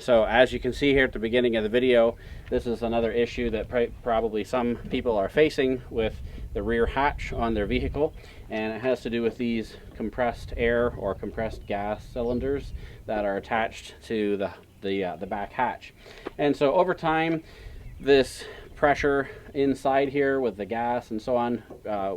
so as you can see here at the beginning of the video, this is another issue that probably some people are facing with the rear hatch on their vehicle, and it has to do with these compressed air or compressed gas cylinders that are attached to the back hatch. And so over time, this pressure inside here with the gas and so on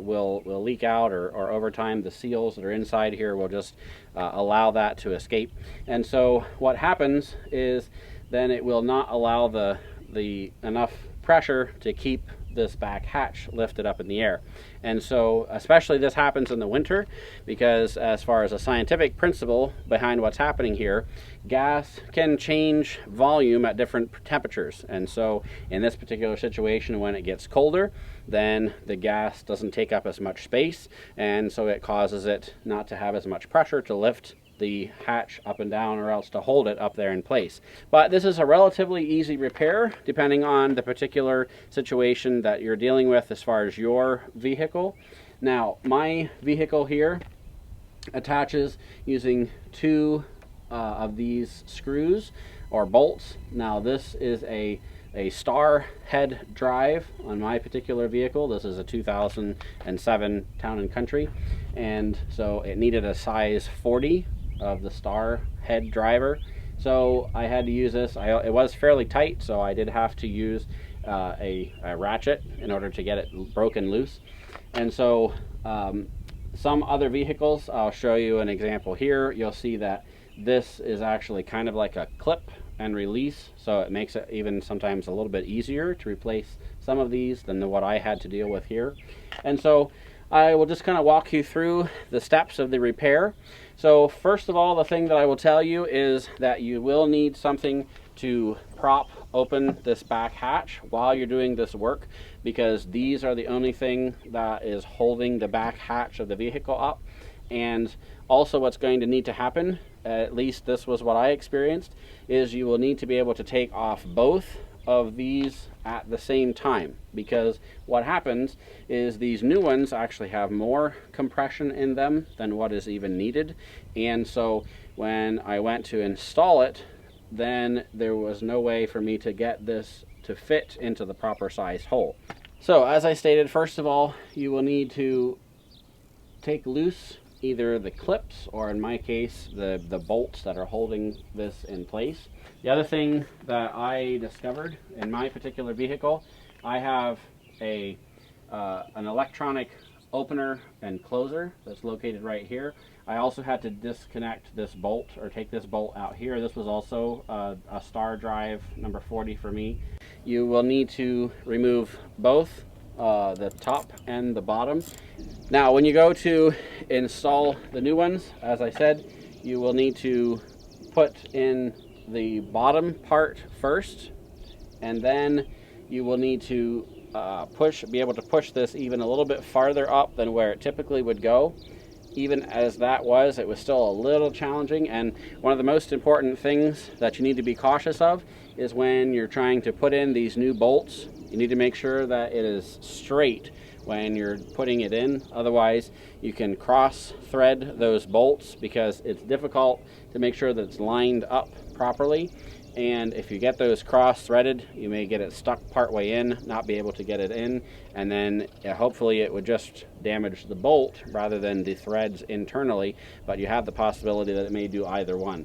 will leak out, or over time the seals that are inside here will just allow that to escape. And so what happens is then it will not allow the enough pressure to keep this back hatch lifted up in the air. And so especially this happens in the winter, because as far as a scientific principle behind what's happening here, gas can change volume at different temperatures. And so in this particular situation, when it gets colder, then the gas doesn't take up as much space, and so it causes it not to have as much pressure to lift the hatch up and down, or else to hold it up there in place. But this is a relatively easy repair depending on the particular situation that you're dealing with as far as your vehicle. Now, my vehicle here attaches using two of these screws or bolts. Now, this is a star head drive on my particular vehicle. This is a 2007 Town & Country, and so it needed a size 40 of the star head driver, so I had to use this. It was fairly tight, so I did have to use a ratchet in order to get it broken loose. And so some other vehicles, I'll show you an example here. You'll see that this is actually kind of like a clip and release, so it makes it even sometimes a little bit easier to replace some of these than what I had to deal with here. And so I will just kind of walk you through the steps of the repair. So first of all, the thing that I will tell you is that you will need something to prop open this back hatch while you're doing this work, because these are the only thing that is holding the back hatch of the vehicle up. And also what's going to need to happen, at least this was what I experienced, is you will need to be able to take off both of these at the same time, because what happens is these new ones actually have more compression in them than what is even needed. And so when I went to install it, then there was no way for me to get this to fit into the proper size hole. So as I stated, first of all, you will need to take loose either the clips, or in my case the bolts that are holding this in place. The other thing that I discovered in my particular vehicle, I have an electronic opener and closer that's located right here. I also had to disconnect this bolt, or take this bolt out here. This was also a star drive number 40 for me. You will need to remove both the top and the bottom. Now, when you go to install the new ones, as I said, you will need to put in the bottom part first, and then you will need to be able to push this even a little bit farther up than where it typically would go. Even as that was, it was still a little challenging, and one of the most important things that you need to be cautious of is when you're trying to put in these new bolts, you need to make sure that it is straight when you're putting it in. Otherwise, you can cross thread those bolts, because it's difficult to make sure that it's lined up properly. And if you get those cross threaded, you may get it stuck partway in, not be able to get it in, and then hopefully it would just damage the bolt rather than the threads internally, but you have the possibility that it may do either one.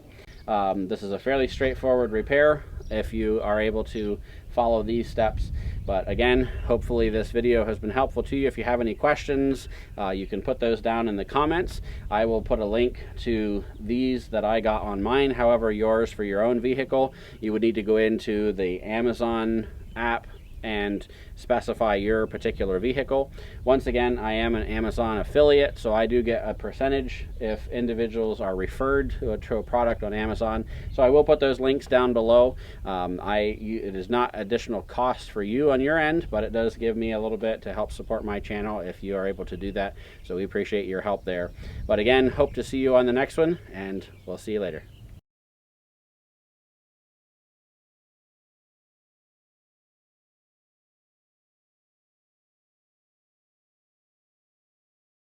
This is a fairly straightforward repair if you are able to follow these steps. But again, hopefully this video has been helpful to you. If you have any questions, you can put those down in the comments. I will put a link to these that I got on mine. However, yours for your own vehicle, you would need to go into the Amazon app and specify your particular vehicle. Once again, I am an Amazon affiliate, so I do get a percentage if individuals are referred to a product on Amazon. So I will put those links down below. It is not additional cost for you on your end, but it does give me a little bit to help support my channel if you are able to do that. So we appreciate your help there. But again, hope to see you on the next one, and we'll see you later.